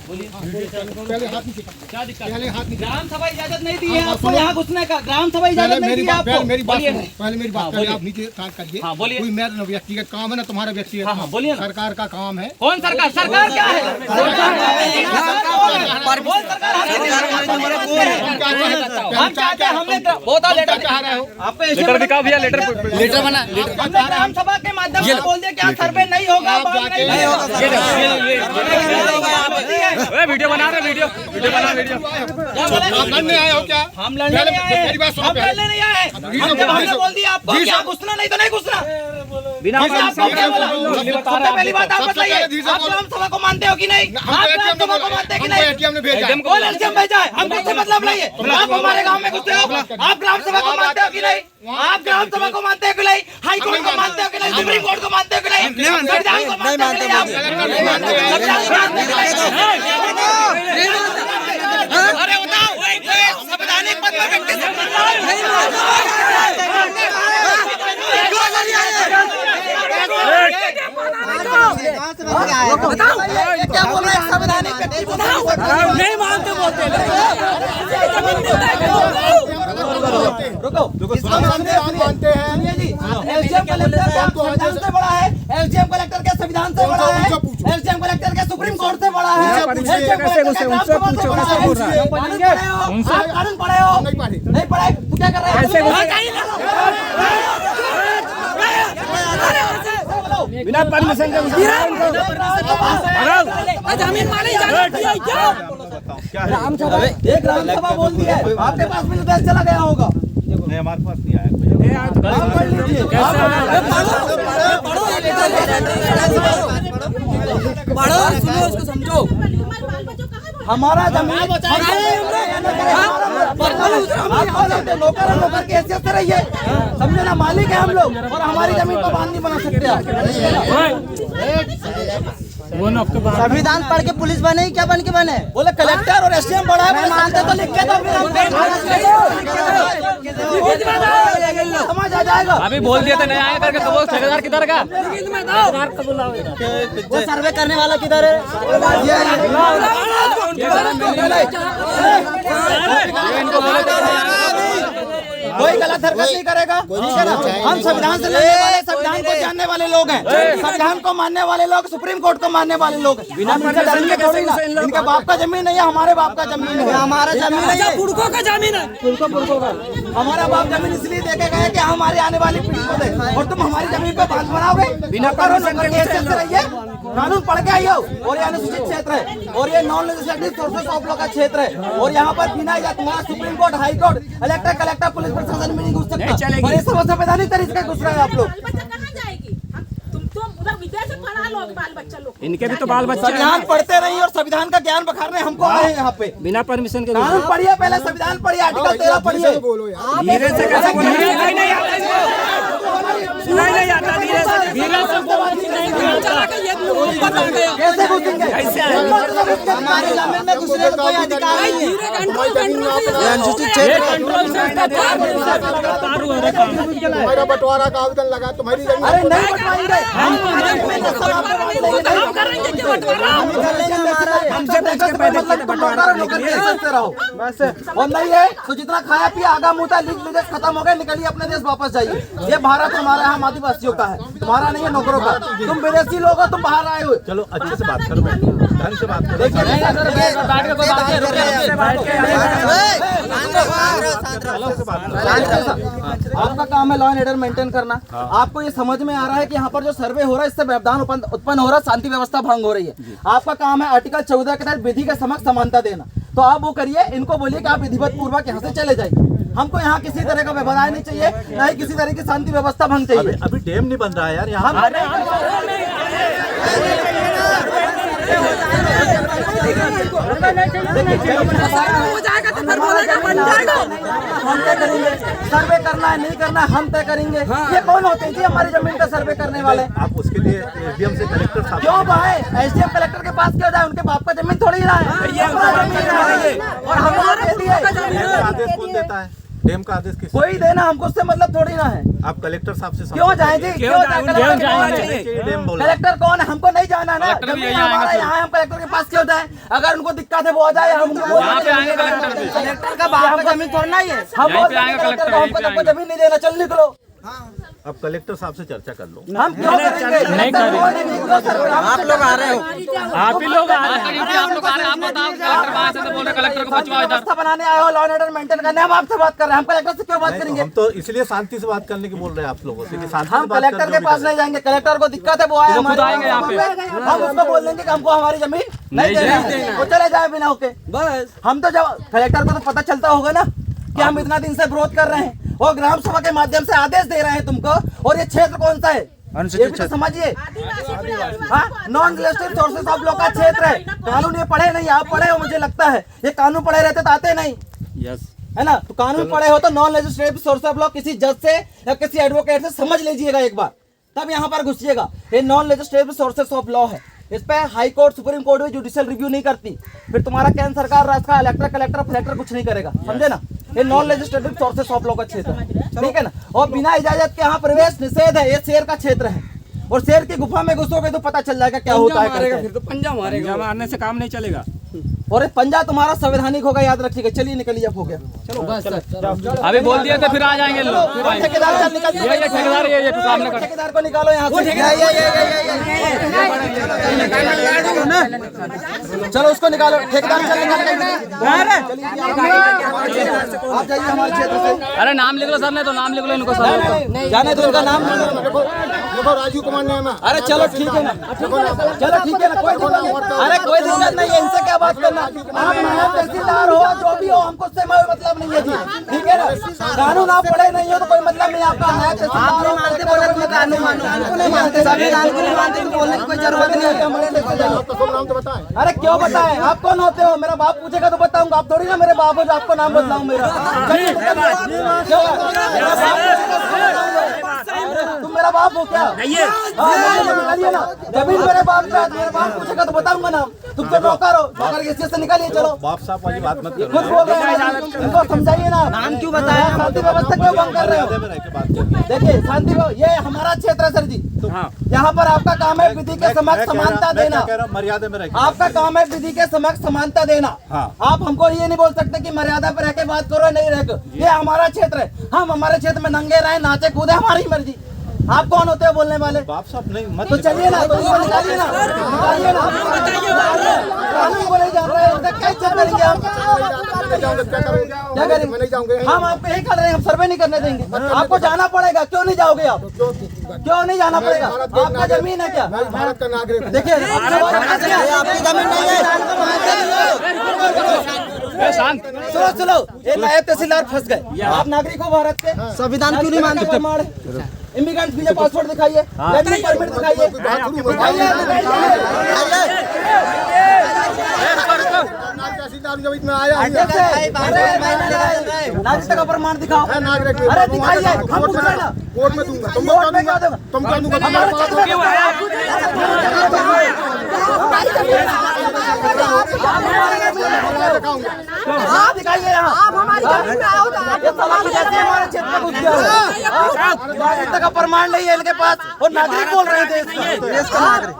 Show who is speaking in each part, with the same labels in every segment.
Speaker 1: पहले हाथ नीचे कर।
Speaker 2: क्या दिक्कत
Speaker 1: पहले हाथ नीचे।
Speaker 2: ग्राम सभा इजाजत नहीं दी है आपको यहाँ घुसने का। ग्राम सभा इजाजत नहीं दी है आपको।
Speaker 1: पहले मेरी बात
Speaker 2: बोलिए।
Speaker 1: सुनो, पहले मेरी बात पहले आप नीचे काट करिए।
Speaker 2: हाँ, बोलिए।
Speaker 1: कोई मेरा व्यक्तिगत काम है ना तुम्हारा व्यक्तिगत
Speaker 2: हाँ,
Speaker 1: काम।
Speaker 2: बोलिए ना।
Speaker 1: सरकार का काम है।
Speaker 2: कौन सरकार? सरकार क्या है? कौन सरकार? हम चाहते हैं हमने बहुत लेटर
Speaker 1: चाह रहे हो
Speaker 2: आपको
Speaker 3: लेटर दिखाओ भैया, लेटर बना।
Speaker 2: हमने ग्राम सभा के माध्यम से बोल दिया कि आप सर्वे नहीं होगा, बांध नहीं होगा।
Speaker 3: वीडियो बना रहे, वीडियो बना, वीडियो।
Speaker 1: आप लड़ने आए हो क्या?
Speaker 2: हम लड़ने नहीं आए,
Speaker 1: मेरी बात सुनो
Speaker 2: हम
Speaker 1: पहले।
Speaker 2: लड़ने नहीं आए। हम जब हमने बोल दिया आपको कि आप घुसना नहीं तो नहीं घुसना।
Speaker 3: बिना
Speaker 2: सबसे पहली बात आप बताइए, आप ग्राम सभा को मानते हो कि नहीं? आप ग्राम सभा को मानते हैं कि नहीं?
Speaker 1: एटीएम ने भेजा।
Speaker 2: कौन एटीएम भेजा है? हम किससे मतलब लाइए? आप हमारे गांव में घुसते हो? आप ग्राम सभा को मानते हो कि नहीं? आप ग्राम सभा को मानते हो कि नहीं? हाई कोर्ट को मानते हो कि नहीं? सुप्रीम कोर्ट को मानते हो कि नहीं? संविधान को मानते हो कि नहीं? अरे बताओ, संवैधानिक पद पर व्यक्ति क्या बोल रहे हैं? संवैधानिक व्यक्ति नहीं मानते बोलते। रुको,
Speaker 1: मानते हैं।
Speaker 2: एलजीएम कलेक्टर क्या संविधान से बड़ा है? एलजीएम कलेक्टर क्या संविधान से बड़ा है? एलजीएम कलेक्टर क्या सुप्रीम कोर्ट से बड़ा है? एलजीएम कलेक्टर क्या ग्राम सभा से बड़ा है? आप कानून पढ़े हो? नहीं पढ़े तो क्या कर रहे हैं?
Speaker 3: बिना परमिशन के
Speaker 2: जमीन मानी ग्राम सभा, एक ग्राम सभा बोल दिया है। आपके पास भी निर्देश चला गया होगा।
Speaker 3: नहीं, हमारे पास नहीं आया।
Speaker 2: आप पढ़ लीजिए। पढ़ो, सुनो, उसको समझो। हमारा जमीन नौकर की हैसियत से रहिए, समझे ना? मालिक है हम लोग और हमारी जमीन को बांध नहीं बना सकते आप।
Speaker 4: संविधान पढ़ के पुलिस बने, क्या बन के बने?
Speaker 2: बोले कलेक्टर और एसडीएम बड़ा है, मानते तो लिख के दो, समझ आ जाएगा।
Speaker 3: अभी बोल दिया था नहीं आया करके, तो वो ठेकेदार किधर का?
Speaker 4: वो सर्वे करने वाला किधर है?
Speaker 2: कोई गलत हरकत नहीं करेगा, ठीक है ना? हम संविधान से लड़ने वाले, संविधान को जानने वाले लोग हैं, संविधान को मानने वाले लोग, सुप्रीम कोर्ट को मानने वाले लोग हैं। बिना डरेंगे थोड़ी ना। इनका बाप का जमीन नहीं है, हमारे बाप का जमीन है।
Speaker 4: हमारा जमीन नहीं है,
Speaker 2: पुरखों का जमीन है। पुरखों का हमारा बाप जमीन इसलिए देके गए कि हमारी आने वाली पीढ़ी को दे, और तुम हमारी जमीन पे बांध बनाओगे बिना परमिशन के? रहिए, कानून पढ़ के आइयो। और ये अनुसूचित क्षेत्र है और ये non legislative sources of law का क्षेत्र है और यहाँ पर बिना या तुम्हारा supreme court, high court, इलेक्टर, collector, police प्रशासन में नहीं घुस सकता। और ये सब संवैधानिक तरीके घुस रहे हैं आप लोग।
Speaker 3: इनके भी तो बाल बच्चे
Speaker 2: संविधान पढ़ते रहिए और संविधान का ज्ञान बखारने हमको आए हैं यहाँ पे।
Speaker 3: बिना परमिशन के
Speaker 2: कानून पढ़िए, पहले संविधान पढ़िए, आर्टिकल 13 पढ़िए।
Speaker 3: धीरे से कैसे नहीं आता, धीरे से
Speaker 2: कैसे घुसेंगे?
Speaker 4: हमारी जमीन में घुसने का कोई अधिकार नहीं है। अनुसूचित क्षेत्र
Speaker 1: तुम्हारा बंटवारा का आवेदन लगा, तुम्हारी जमीन।
Speaker 2: अरे नहीं बंटवाएंगे हम। और नहीं है तो जितना खाया पिया आगा मुँह लीक लीजेस खत्म हो गए, निकलिए अपने देश वापस जाइए। ये भारत हमारा है, हम आदिवासियों का है, तुम्हारा नहीं है, नौकरों का। तुम विदेशी लोग हो, तुम बाहर आए हुए।
Speaker 3: चलो अच्छे से बात करो, ढंग से बात करो।
Speaker 2: आपका काम है लॉ एंड ऑर्डर मेंटेन करना। आपको ये समझ में आ रहा है कि यहाँ पर जो सर्वे हो रहा है इससे व्यवधान उत्पन्न हो रहा है, शांति व्यवस्था भंग हो रही है। आपका काम है आर्टिकल 14 के तहत विधि के समक्ष समानता देना। तो आप वो करिए, इनको बोलिए कि आप विधिवत पूर्वक यहाँ से चले जाइए। हमको यहाँ किसी तरह का व्यवधान नहीं चाहिए, न ही किसी तरह की शांति व्यवस्था भंग चाहिए।
Speaker 3: अभी डैम नहीं बन रहा है यार यहाँ।
Speaker 2: हम तय करेंगे, सर्वे करना है नहीं करना हम तय करेंगे। ये कौन होते हैं जी हमारी जमीन का सर्वे करने वाले?
Speaker 3: आप उसके लिए एसडीएम से कलेक्टर साहब
Speaker 2: क्यों भाई? एसडीएम कलेक्टर के पास क्यों जाए? उनके बाप का जमीन थोड़ी ना है, और हम दे दिए।
Speaker 3: आदेश कौन देता है? डैम का आदेश किस
Speaker 2: कोई देना, हमको उससे मतलब थोड़ी ना है।
Speaker 3: आप कलेक्टर साहब से
Speaker 2: क्यों जाए जी, क्यों जाए?
Speaker 3: डैम बोल
Speaker 2: कलेक्टर कौन है? हमको नहीं जाना ना, जमीन हमारा यहाँ है, हम कलेक्टर के पास क्यों जाए? अगर उनको दिक्कत है वो आ जाए, हम कलेक्टर का बाप का जमीन थोड़ा ही है, हम कलेक्टर को हमको जमीन नहीं देना, चल निकलो।
Speaker 3: अब कलेक्टर साहब से चर्चा कर लो।
Speaker 2: हम क्यों करेंगे? नहीं करेंगे। आप लोग आ रहे हो,
Speaker 5: आप ही लोग आ रहे हैं, आप लोग आ रहे हैं, आप बताओ कलेक्टर वहां से तो बोल रहे कलेक्टर को बचवाओ इधर।
Speaker 2: व्यवस्था बनाने आए हो, लॉ एंड ऑर्डर मेंटेन करने, हम आपसे बात कर रहे हैं, हम कलेक्टर से क्यों बात करेंगे?
Speaker 3: हम तो इसलिए शांति से बात करने की बोल रहे हैं आप लोगों से कि शांति
Speaker 2: हम
Speaker 3: से बात
Speaker 2: कलेक्टर के पास नहीं जाएंगे, कलेक्टर को दिक्कत है वो आए
Speaker 5: खुद आएंगे यहाँ पे।
Speaker 2: हम उसको बोल देंगे कि हमको हमारी जमीन नहीं देना है, वो चले जाए बिना ओके बस। हम तो जब कलेक्टर को तो पता चलता होगा ना कि हम इतना दिन से विरोध कर रहे हैं और ग्राम सभा के माध्यम से आदेश दे रहे हैं तुमको, और ये क्षेत्र कौन सा है ये भी तो समझिए। हाँ, non registered sources of law का क्षेत्र है। कानून ये पढ़े नहीं, आप पढ़े हो मुझे लगता है, ये कानून पढ़े रहते तो आते नहीं है ना। तो कानून पढ़े हो तो non registered source of law किसी जज से या किसी एडवोकेट से समझ लीजिएगा एक बार, तब यहाँ पर घुसिएगा। ये non registered sources of law है, इस पे हाई कोर्ट सुप्रीम कोर्ट भी जुडिशियल रिव्यू नहीं करती, फिर तुम्हारा केंद्र सरकार राष्ट्र का इलेक्टर कलेक्टर फलेक्टर कुछ नहीं करेगा, समझे ना। ये non legislative sources of law का क्षेत्र है, ठीक है ना। और बिना इजाजत के यहाँ प्रवेश निषेध है, ये शेर का क्षेत्र है, और शेर की गुफा में घुसोगे तो पता चल जाएगा क्या होता है।
Speaker 5: फिर तो पंजा मारेगा, मारने से काम नहीं चलेगा।
Speaker 2: और पंजा तुम्हारा संवैधानिक होगा, याद रखिएगा। चलिए निकलिए, अब हो गया, चलो बस।
Speaker 5: अभी बोल दिया तो फिर आ जाएंगे लोग।
Speaker 2: ठेकेदार
Speaker 5: ये सामने कर,
Speaker 2: ठेकेदार को निकालो यहाँ से, चलो उसको निकालो, ठेकेदार आप जाइए हमारे क्षेत्र से।
Speaker 5: अरे नाम लिख लो सर, नहीं तो नाम लिख लो इनको सर,
Speaker 2: जाने दो इनका नाम।
Speaker 1: देखो राजीव कुमार नाम है।
Speaker 2: अरे चलो ठीक है ना, चलो ठीक है ना, कोई दिक्कत नहीं। अरे कोई दिक्कत नहीं है, इनसे क्या बात करना। आप नायब तहसीलदार हो, जो भी हो, हमको उससे मतलब नहीं है जी, ठीक है ना। कानून आप पढ़े नहीं हो तो कोई मतलब नहीं आपका। नायब तहसीलदार आप नहीं मानते, बोले तो मैं कानून मानूं, नहीं मानते, संविधान को नहीं मानते, बोलने की कोई जरूरत नहीं है।
Speaker 1: नाम तो बताएं।
Speaker 2: अरे क्यों बताएं, आप कौन होते हो? मेरा बाप पूछेगा तो बताऊंगा, आप थोड़ी ना मेरे बाप हो जो आपको नाम बदलाऊं मेरा। तुम मेरा बाप हो क्या? निकालिए ना, जमीन मेरे बाप का, मेरे बाप पूछेगा तो बताऊंगा नाम। तुम तो नौकर हो, नौकर के से निकालिए। चलो
Speaker 3: बाप साहब वाली बात मत
Speaker 2: खुद बोल रहे हैं, इनको समझाइए ना। नाम क्यों बताया? शांति व्यवस्था क्यों भंग कर रहे हो? देखिए शांति, ये हमारा क्षेत्र है सर जी, यहाँ पर आपका काम है विधि के समक्ष समानता देना।
Speaker 3: मर्यादा में रहिए,
Speaker 2: आपका काम है विधि के समक्ष समानता देना। आप हमको ये नहीं बोल सकते कि मर्यादा पर रह के बात करो, नहीं रह के। ये हमारा क्षेत्र है, हम हमारे क्षेत्र में नंगे रहे, नाचे कूदे, हमारी मर्जी। आप कौन होते हो बोलने वाले?
Speaker 3: बाप साहब नहीं मत।
Speaker 2: तो चलिए ना, तो इनको निकालिए ना, निकालिए ना। कानून को नहीं जान रहे हैं, क्या इज्जत करेंगे हम? क्या करेंगे हम? आपको यही कर रहे हैं, हम सर्वे नहीं करने देंगे। आपको जाना पड़ेगा, क्यों नहीं जाओगे आप? क्यों नहीं जाना पड़ेगा? आपका जमीन है क्या?
Speaker 1: भारत का नागरिक।
Speaker 2: देखिए आपकी जमीन नहीं है। सुनो सुनो, ये नायब तहसीलदार फंस गए। आप नागरिक हो भारत के, संविधान क्यों नहीं मानते? इमिग्रेंट वीजा पासपोर्ट दिखाइए, लैंडिंग परमिट दिखाइए,
Speaker 1: में आया
Speaker 2: नागरिकता का प्रमाण दिखाओ।
Speaker 1: नागरिक।
Speaker 2: अरे दिखाइए, हम पूछ रहे ना,
Speaker 1: कोर्ट में दूंगा,
Speaker 2: कोर्ट में क्या दूंगा?
Speaker 1: तुम क्या दूंगा?
Speaker 2: आप दिखाइए यहाँ, आप हमारे क्षेत्र में घुस गया है। नागरिकता का प्रमाण नहीं है इनके पास, और नागरिक बोल रहे थे देश का नागरिक।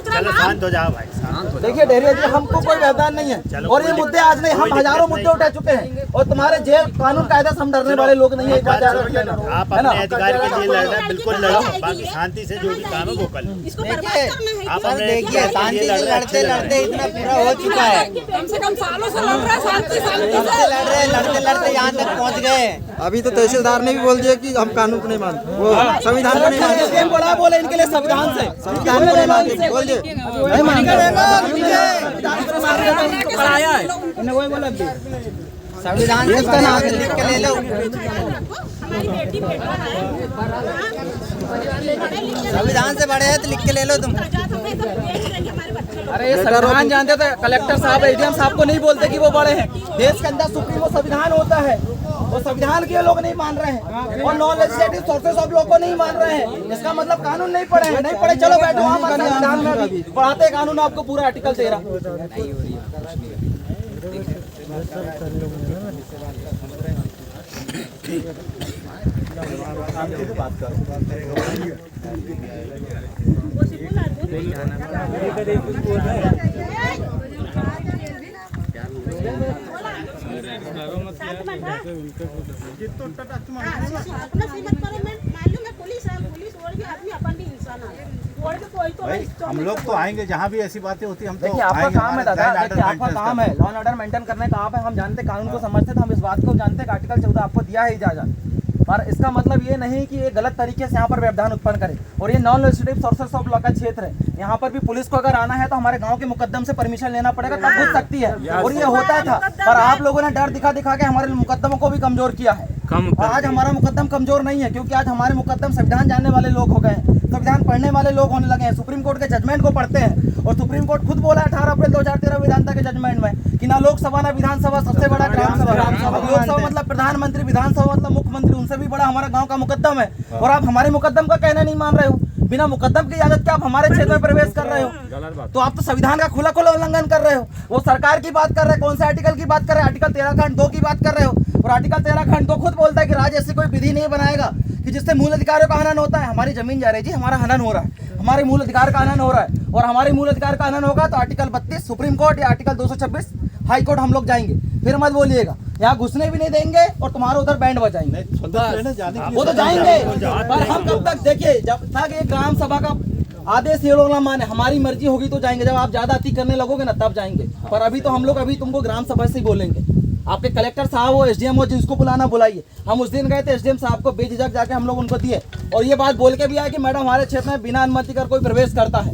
Speaker 6: चलो शांत हो जाओ भाई, शांत हो।
Speaker 2: देखिए डेरिया जी, हमको कोई व्यवधान नहीं है, और ये मुद्दे आज नहीं, हम हजारों मुद्दे उठा चुके हैं, और तुम्हारे जेल कानून कायदा से हम डरने वाले लोग नहीं है। एक बात याद रखना,
Speaker 6: आप अपने अधिकार के लिए लड़ रहे हैं, बिल्कुल लड़ो, बाकी शांति से जो भी काम है वो कर लो। आप
Speaker 4: देखिए शांति से लड़ते लड़ते इतना पूरा हो चुका है,
Speaker 7: कम से कम सालों से लड़ रहा है, शांति
Speaker 4: लड़ते लड़ते यहाँ तक पहुँच गए।
Speaker 8: अभी तो तहसीलदार ने भी बोल दिया कि हम कानून को नहीं मानते, वो संविधान को नहीं मानते।
Speaker 2: बोला बोले इनके लिए संविधान से,
Speaker 8: संविधान को नहीं मानते, बोल दिए नहीं मानते।
Speaker 2: वही बोला
Speaker 4: संविधान से बना के लिख के ले लो। संविधान से बड़े है तो लिख के ले लो तुम।
Speaker 2: अरे ये संविधान जानते थे, कलेक्टर साहब एडीएम साहब को नहीं बोलते कि वो बड़े हैं। देश के अंदर सुप्रीम वो संविधान होता है, वो संविधान के लोग नहीं मान रहे हैं, और नॉन लेजिस्लेटिव सोर्सेस ऑफ लोग को नहीं मान रहे हैं। इसका मतलब कानून नहीं पढ़े हैं, नहीं पढ़े। चलो बैठो, हम संविधान में भी पढ़ाते कानून आपको पूरा आर्टिकल 13।
Speaker 3: भाई हम लोग तो आएंगे जहाँ भी ऐसी बातें होती है हम तो
Speaker 2: देखिए आपका
Speaker 3: आएंगे,
Speaker 2: काम है
Speaker 3: हमारा
Speaker 2: दादा,
Speaker 3: line
Speaker 2: देखिए
Speaker 3: order
Speaker 2: आपका
Speaker 3: maintain
Speaker 2: काम है लॉ एंड ऑर्डर मेंटेन करने का आप है। हम जानते कानून को समझते थे, हम इस बात को जानते कि आर्टिकल 14 आपको दिया है इजाजत, पर इसका मतलब ये नहीं कि ये गलत तरीके से यहाँ पर व्यवधान उत्पन्न करे। और ये non legislative sources of law का क्षेत्र है, यहाँ पर भी पुलिस को अगर आना है तो हमारे गांव के मुकद्दम से परमिशन लेना पड़ेगा, तब घुस सकती है। और ये होता था, पर आप लोगों ने डर दिखा दिखा के हमारे मुकद्दमों को भी कमजोर किया है। आज हमारा मुकद्दम कमजोर नहीं है, क्योंकि आज हमारे मुकद्दम संविधान जानने वाले लोग हो गए हैं, संविधान पढ़ने वाले लोग होने लगे हैं, सुप्रीम कोर्ट के जजमेंट को पढ़ते हैं। और सुप्रीम कोर्ट खुद बोला 18 अप्रैल 2013 वेदांता के जजमेंट में कि ना लोकसभा ना विधानसभा, सबसे बड़ा ग्राम सभा। अब लोकसभा मतलब प्रधानमंत्री, विधानसभा मतलब मुख्यमंत्री, उनसे भी बड़ा हमारा गांव का मुकद्दम है। और आप हमारे मुकद्दम का कहना नहीं मान रहे हो, बिना मुकद्दम की इजाजत के आप हमारे क्षेत्र में प्रवेश कर रहे हो, तो आप तो संविधान का खुला खुला उल्लंघन कर रहे हो। वो सरकार की बात कर रहे हैं, कौन से आर्टिकल की बात कर रहे हैं? आर्टिकल 13 खंड 2 की बात कर रहे हो। और आर्टिकल 13 खंड 2 खुद बोलता है कि राज्य ऐसी कोई विधि नहीं बनाएगा कि जिससे मूल अधिकारों का हनन होता है। हमारी जमीन जा रही है जी, हमारा हनन हो रहा है, हमारे मूल अधिकार का हनन हो रहा है। और हमारे मूल अधिकार का हनन होगा तो आर्टिकल 32 सुप्रीम कोर्ट या आर्टिकल 226 हाई कोर्ट हम लोग जाएंगे। फिर मत बोलिएगा यहाँ घुसने भी नहीं देंगे और तुम्हारे उधर बैंड बजाएंगे। वो तो जाएंगे, पर हम कब तक? देखिए जब तक एक ग्राम सभा का आदेश ये लोग ना माने, हमारी मर्जी होगी तो जाएंगे। जब आप ज्यादा अति करने लगोगे ना तब जाएंगे, पर अभी तो हम लोग अभी तुमको ग्राम सभा से ही बोलेंगे। आपके कलेक्टर साहब हो, एसडीएम हो, जिसको बुलाना बुलाइए। हम उस दिन गए थे, एसडीएम साहब को बेझिझक जाके हम लोग उनको दिए और ये बात बोल के भी आए कि मैडम हमारे क्षेत्र में बिना अनुमति कर कोई प्रवेश करता है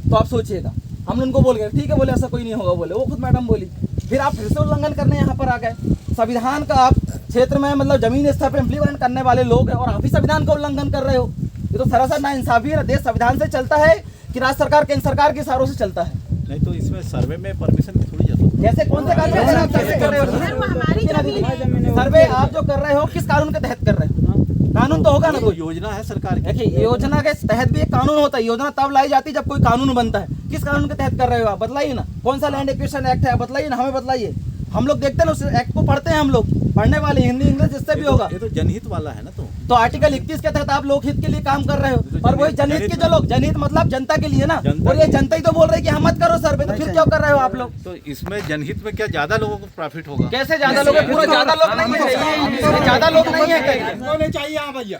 Speaker 2: तो आप सोचिएगा। हमने उनको बोल गए ठीक है, बोले ऐसा कोई नहीं होगा, बोले वो खुद मैडम बोली। फिर आप फिर से उल्लंघन करने यहाँ पर आ गए। संविधान का आप क्षेत्र में मतलब जमीन स्तर पर इम्प्लीमेंट करने वाले लोग हैं और आप ही संविधान का उल्लंघन कर रहे हो। ये तो सरासर नाइंसाफी है। देश संविधान से चलता है कि राज्य सरकार केंद्र सरकार के इशारों से चलता है?
Speaker 3: नहीं तो इसमें सर्वे में परमिशन की थोड़ी जरूरत है।
Speaker 2: कैसे कौन से कार्य आप कैसे कर रहे हो? सर्वे आप जो कर रहे हो किस कानून के तहत कर रहे हो? कानून तो होगा ना, कोई
Speaker 3: योजना है सरकार की।
Speaker 2: देखिए योजना के तहत भी एक कानून होता है। योजना तब लाई जाती है जब कोई कानून बनता है। किस कानून के तहत कर रहे हो आप? बतलाइए ना, कौन सा लैंड एक्विजिशन एक्ट है? बताइए ना, हमें बताइए। हम लोग देखते हैं ना उस एक्ट को, पढ़ते हैं हम लोग, पढ़ने वाले हिंदी इंग्लिश जिससे भी होगा।
Speaker 3: ये तो जनहित वाला है ना। तो
Speaker 2: आर्टिकल 31 के तहत आप लोग हित के लिए काम कर रहे हो, पर वही जनहित के जो लोग, जनहित मतलब जनता के लिए ना, और ये जनता ही तो बोल रही है कि हम मत करो सर्वे, तो फिर क्यों कर रहे हो आप लोग?
Speaker 3: तो इसमें जनहित में क्या ज्यादा लोगों को प्रॉफिट होगा?
Speaker 2: कैसे ज्यादा लोग? पूरा ज्यादा लोग नहीं है, ज्यादा लोग नहीं है कहीं।
Speaker 1: चाहिए यहाँ भैया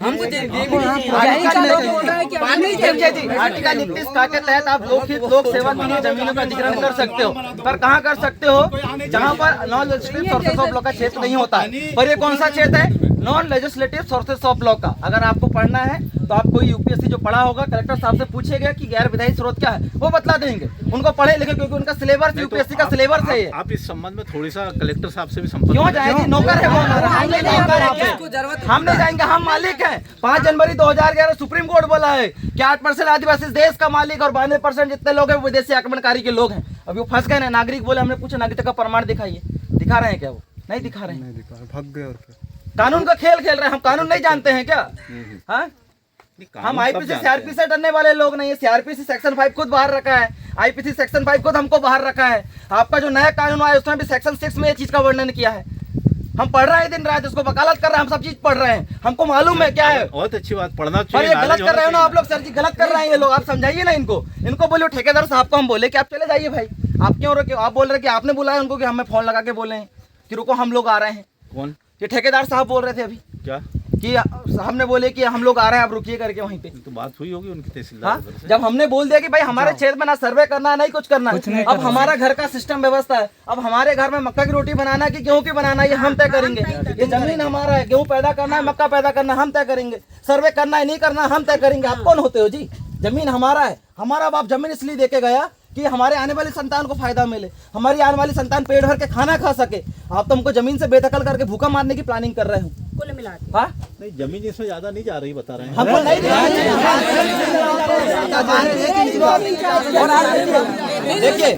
Speaker 2: आर्टिकल 31 का के तहत आप लोक सेवा के लिए जमीनों का अधिग्रहण कर सकते हो, पर कहाँ कर सकते हो? जहाँ पर non legislative sources of law का क्षेत्र नहीं होता है। पर ये कौन सा क्षेत्र है? Non legislative sources of law का। अगर आपको पढ़ना है तो आप कोई यूपीएससी जो पढ़ा होगा, कलेक्टर साहब से पूछेगा कि गैर विधायी स्रोत क्या है, वो बतला देंगे। उनको पढ़े लिखे, क्योंकि उनका सिलेबस यूपीएससी का सिलेबस है ये।
Speaker 3: आप इस संबंध में थोड़ी सा कलेक्टर साहब से भी संपर्क
Speaker 2: क्यों जाएगी? नौकर है वो हमारा, हम नहीं जाएंगे, हम मालिक हैं। 5 जनवरी 2011 सुप्रीम कोर्ट बोला है कि 8% आदिवासी देश का मालिक और 92% जितने लोग हैं वो विदेशी आक्रमणकारी के लोग हैं। अभी वो फंस गए ना। नागरिक बोले, हमने पूछा नागरिकता का प्रमाण दिखाइए, दिखा रहे हैं क्या? वो नहीं दिखा रहे हैं,
Speaker 8: भाग गए। और
Speaker 2: कानून का खेल खेल रहे हैं। हम कानून नहीं जानते हैं क्या? हाँ, हम आईपीसी सीआरपी से डरने वाले लोग नहीं है। सीआरपीसी सेक्शन 5 खुद बाहर रखा है, आईपीसी सेक्शन 5 खुद हमको बाहर रखा है। आपका जो नया कानून आया उसमें भी सेक्शन 6 में ये चीज का वर्णन किया है। हम पढ़ रहे हैं दिन रात, उसको वकालत कर रहे हैं, हम सब चीज पढ़ रहे हैं, हमको मालूम है क्या है।
Speaker 3: बहुत अच्छी बात, पढ़ना
Speaker 2: पर
Speaker 3: चाहिए।
Speaker 2: ये गलत कर रहे हो ना आप लोग, सर जी गलत कर रहे हैं ये लोग। आप समझाइए ना इनको बोलो। ठेकेदार साहब को हम बोले कि आप चले जाइए भाई, आप क्यों रोके? आप बोल रहे कि आपने बुलाया उनको कि हमें फोन लगा के बोले हैं कि रुको हम लोग आ रहे हैं।
Speaker 3: कौन?
Speaker 2: ये ठेकेदार साहब बोल रहे थे अभी
Speaker 3: क्या
Speaker 2: कि हमने बोले कि हम लोग आ रहे हैं, आप रुकिए करके वहीं पे।
Speaker 3: तो बात हुई होगी उनकी तहसीलदार
Speaker 2: हाँ?
Speaker 3: से।
Speaker 2: जब हमने बोल दिया कि भाई हमारे क्षेत्र में ना सर्वे करना है, नहीं कुछ करना है, अब हमारा घर का सिस्टम व्यवस्था है, अब हमारे घर में मक्का की रोटी बनाना है कि गेहूं की बनाना है, ये हम तय करेंगे। ये जमीन हमारा है, गेहूं पैदा करना है, मक्का पैदा करना है, हम तय करेंगे। सर्वे करना है नहीं करना हम तय करेंगे। आप कौन होते हो जी? जमीन हमारा है। हमारा बाप जमीन इसलिए देके गया कि हमारे आने वाली संतान को फायदा मिले, हमारी आने वाली संतान पेट भर के खाना खा सके। आप तो हमको जमीन से बेदखल करके भूखा मारने की प्लानिंग कर रहे हो। कुल मिला के हाँ?
Speaker 3: नहीं, जमीन इसमें ज्यादा नहीं जा रही, बता रहे हैं।
Speaker 2: हमको नहीं देखिए,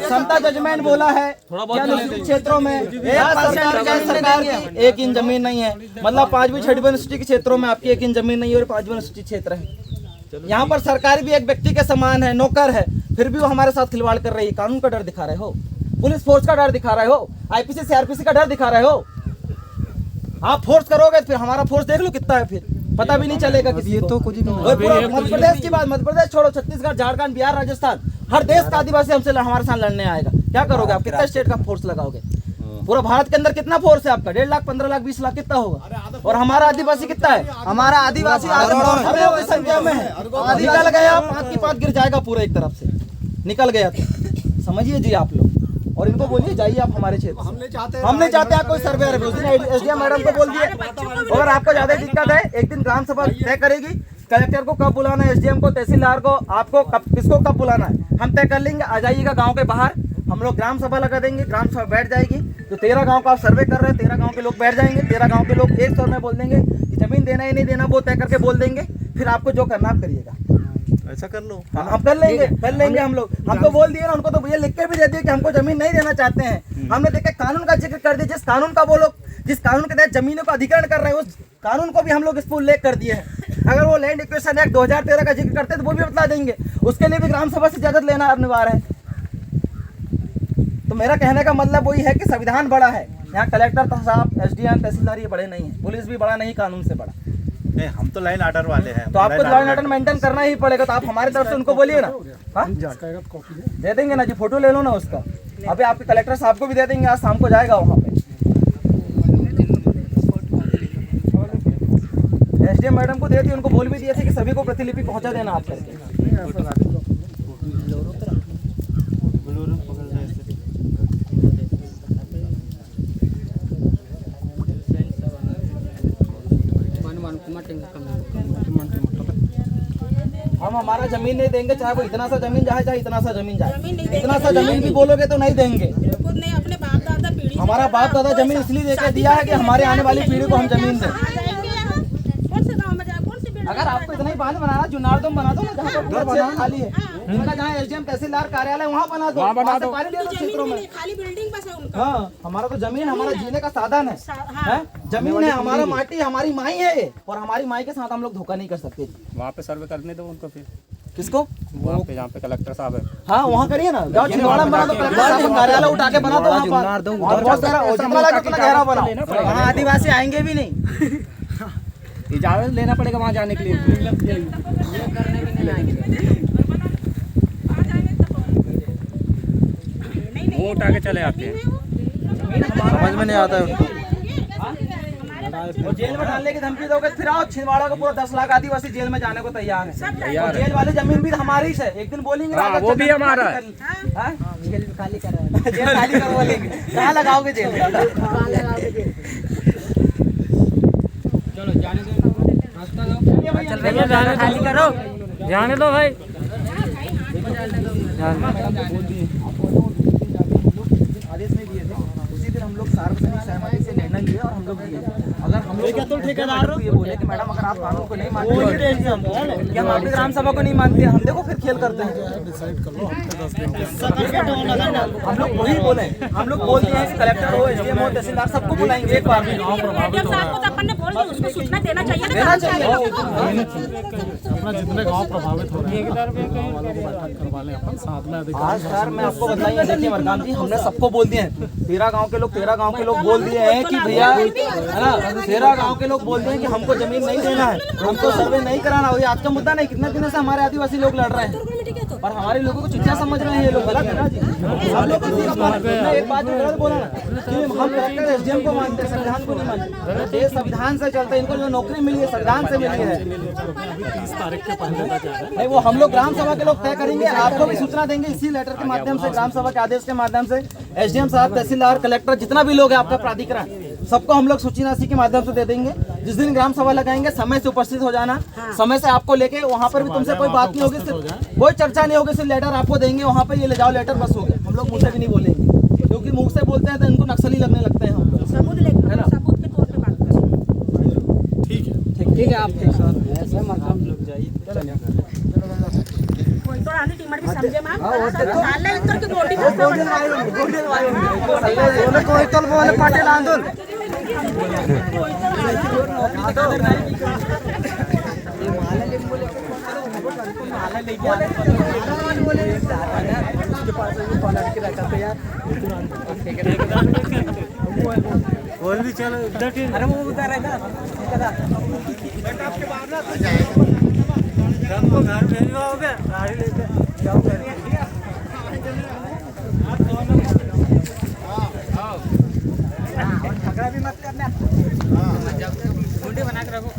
Speaker 2: समता जजमेंट बोला है क्षेत्रों में 1% एक इंच जमीन नहीं है। मतलब 5वीं 6वीं यूनिवर्सिटी के क्षेत्रों में आपकी 1 इंच जमीन नहीं है और 5वीं यूनिवर्सिटी क्षेत्र है। यहाँ पर सरकार भी एक व्यक्ति के समान है, नौकर है, फिर भी वो हमारे साथ खिलवाड़ कर रही है। कानून का डर दिखा रहे हो, पुलिस फोर्स का डर दिखा रहे हो, आईपीसी सीआरपीसी का डर दिखा रहे हो। आप फोर्स करोगे फिर हमारा फोर्स देख लो कितना है, फिर पता भी नहीं चलेगा किसी
Speaker 8: ये
Speaker 2: को।
Speaker 8: तो कुछ भी नहीं।
Speaker 2: और पूरा मध्य प्रदेश की बात, मध्य प्रदेश छोड़ो, छत्तीसगढ़, झारखंड, बिहार, राजस्थान, हर देश का आदिवासी हमसे हमारे साथ लड़ने आएगा। क्या करोगे आप? कितना स्टेट का फोर्स लगाओगे? पूरा भारत के अंदर कितना फोर्स है आपका? 1.5 लाख, 15 लाख, 20 लाख कितना होगा? और हमारा आदिवासी कितना है?
Speaker 8: हमारा आदिवासी
Speaker 2: हमें वो संख्या में है। निकल गया 5 की 5 गिर जाएगा पूरा एक तरफ से, निकल गया तो समझिए जी आप लोग। और इनको बोलिए जाइए आप हमारे क्षेत्र। हम नहीं चाहते आप कोई सर्वे। उस दिन एसडीएम मैडम को बोल दिए, अगर आपको ज्यादा दिक्कत है एक दिन ग्राम सभा तय करेगी, कलेक्टर को कब बुलाना है, एसडीएम को, तहसीलदार को, आपको किसको कब बुलाना है हम तय कर लेंगे। आ जाइएगा गाँव के बाहर, हम लोग ग्राम सभा लगा देंगे, ग्राम सभा बैठ जाएगी। तो 13 गांव का आप सर्वे कर रहे हैं, 13 गांव के लोग बैठ जाएंगे, 13 गांव के लोग एक स्वर में बोल देंगे कि जमीन देना ही नहीं देना, वो तय करके बोल देंगे। फिर आपको जो करना आप करिएगा।
Speaker 3: ऐसा कर लो।
Speaker 2: हम कर लेंगे हम लोग। हमको बोल दिए ना, उनको तो ये लिख के भी दे दिए कि हमको जमीन नहीं देना चाहते हैं। हमने देखे कानून का जिक्र कर दिया, जिस कानून का वो लोग, जिस कानून के तहत जमीनों का अधिग्रहण कर रहे हैं, उस कानून को भी हम लोग इस पर उल्लेख कर दिए हैं। अगर वो लैंड एक्विजिशन एक्ट 2013 का जिक्र करते तो वो भी बता देंगे, उसके लिए भी ग्राम सभा से इजाजत लेना अनिवार्य है। तो मेरा कहने का मतलब वही है कि संविधान बड़ा है, यहाँ कलेक्टर साहब, एसडीएम, तहसीलदार ये बड़े नहीं है, पुलिस भी बड़ा नहीं, कानून से बड़ा।
Speaker 3: नहीं, हम तो लाइन आर्डर वाले हैं।
Speaker 2: तो आपको लाइन आर्डर मेंटेन करना ही पड़ेगा। तो आप हमारी तरफ से उनको बोलिए ना। हाँ दे देंगे ना जी, फोटो ले लो ना उसका। अभी आपके कलेक्टर साहब को भी दे देंगे, आज शाम को जाएगा वहाँ पे। एसडीएम मैडम को दे दी, उनको बोल भी दिए थे कि सभी को प्रतिलिपि पहुँचा देना आप करके। हम हमारा जमीन नहीं देंगे, चाहे वो इतना सा जमीन जाए, चाहे इतना सा जमीन जाए। इतना सा जमीन भी बोलोगे तो नहीं देंगे।
Speaker 7: अपने बाप दादा पीढ़ी,
Speaker 2: हमारा बाप दादा जमीन इसलिए देके दिया है कि हमारे आने वाली पीढ़ी को हम जमीन दें। अगर आपको इतना ही बांध बनाना, जुनारदम बना दो ना, जहाँ पर खाली है, इनका जहाँ एसडीएम तहसीलदार कार्यालय वहाँ बना दो, वहाँ से पानी ले लो क्षेत्रों में।
Speaker 7: खाली बिल्डिंग बस है उनका।
Speaker 2: हाँ, हमारा तो जमीन हमारा जीने का साधन है। जमीन है, हमारा माटी, हमारी माई है ये, और हमारी माई के साथ हम लोग धोखा नहीं कर सकते।
Speaker 9: वहाँ पे सर्वे करने दो उनको फिर।
Speaker 2: किसको?
Speaker 9: वहाँ पे जहाँ पे कलेक्टर साहब है।
Speaker 2: हाँ वहाँ करिए ना, जाओ छिंदवाड़ा में बना दो, कलेक्टर साहब का कार्यालय उठा के बना दो वहाँ पर। और बहुत सारा कितना गहरा बनाओ, वहाँ आदिवासी आएंगे भी नहीं।
Speaker 9: इजाजत लेना पड़ेगा वहाँ जाने के लिए। वो उठा के चले आते हैं,
Speaker 8: समझ में नहीं आता है उनको।
Speaker 2: और जेल में डालने की धमकी दोगे, फिर आओ छिंदवाड़ा को पूरा 10 लाख आदिवासी जेल में जाने को तैयार है। और जेल वाली जमीन भी हमारी है, एक दिन बोलेंगे
Speaker 9: वो भी हमारा है।
Speaker 2: जेल खाली करो, जेल खाली करो बोलेंगे, कहाँ लगाओगे जेल?
Speaker 5: खाली करो, जाने दो भाई।
Speaker 2: आदेश नहीं दिए थे, उसी दिन हम लोग सार्वजनिक सहमति से निर्णय लिए और हम लोग दिए। अगर हम लोग ठेकेदार ये बोले कि मैडम अगर आप कानून को नहीं मानते कि हम आपकी ग्राम सभा को नहीं मानते, हम देखो फिर खेल करते हैं। हम लोग वही बोले, हम लोग बोल दिए हैं कि कलेक्टर हो, एसडीएम हो, तहसीलदार सबको बुलाएंगे एक बार में।
Speaker 7: उसको सूचना देना चाहिए
Speaker 2: देना चाहिए।
Speaker 1: अपना जितने गांव प्रभावित हो रहे हैं साथ में।
Speaker 2: आज सर मैं आपको बताइए, देखिए मरकाम जी, हमने सबको बोल दिए हैं, 13 गांव के लोग बोल दिए हैं कि भैया है ना, 13 गांव के लोग बोल दिए हैं कि हमको जमीन नहीं देना है, हमको सर्वे नहीं कराना। ये आज का मुद्दा नहीं, कितने दिनों से हमारे आदिवासी लोग लड़ रहे हैं और हमारे लोगों को चिट्ठियां समझ रहे हैं ये लोग। गलत है ना जी, हम लोग एक बात गलत बोला ना कि हम कलेक्टर एसडीएम को मानते हैं, संविधान को नहीं मानते। ये संविधान से चलता है, इनको जो नौकरी मिली है संविधान से मिली है।
Speaker 1: 30 तारीख के पहले
Speaker 2: नहीं, वो हम लोग ग्राम सभा के लोग तय करेंगे, आपको भी सूचना देंगे इसी लेटर के माध्यम से, ग्राम सभा के आदेश के माध्यम से। एसडीएम साहब, तहसीलदार, कलेक्टर, जितना भी लोग है आपका प्राधिकरण, सबको हम लोग सूचना इसी के माध्यम से दे देंगे। जिस दिन ग्राम सभा लगाएंगे समय से उपस्थित हो जाना, समय से आपको लेके वहाँ पर भी तुमसे कोई बात नहीं होगी, सिर्फ कोई चर्चा नहीं होगी, सिर्फ लेटर आपको देंगे वहाँ पे, ये ले जाओ लेटर, बस हो गया। हम लोग मुँह से भी नहीं बोलेंगे, क्योंकि मुँह से बोलते हैं तो इनको नक्सली लगने लगते हैं। हम लोग
Speaker 7: सबूत लेकर, सबूत के तौर पे बात करें।
Speaker 2: ठीक है आप
Speaker 7: कोई तो आने टीमर भी समझे मैम, डाल ले इनकर की रोटी
Speaker 8: कोई तो बोले पाटिल आंदोलन
Speaker 2: माला
Speaker 1: बोल भी चलो अरे वो उधर है हमको घर भेजवाओगे गाड़ी लेके जाओ झगड़ा भी मत करना, बना के रखो।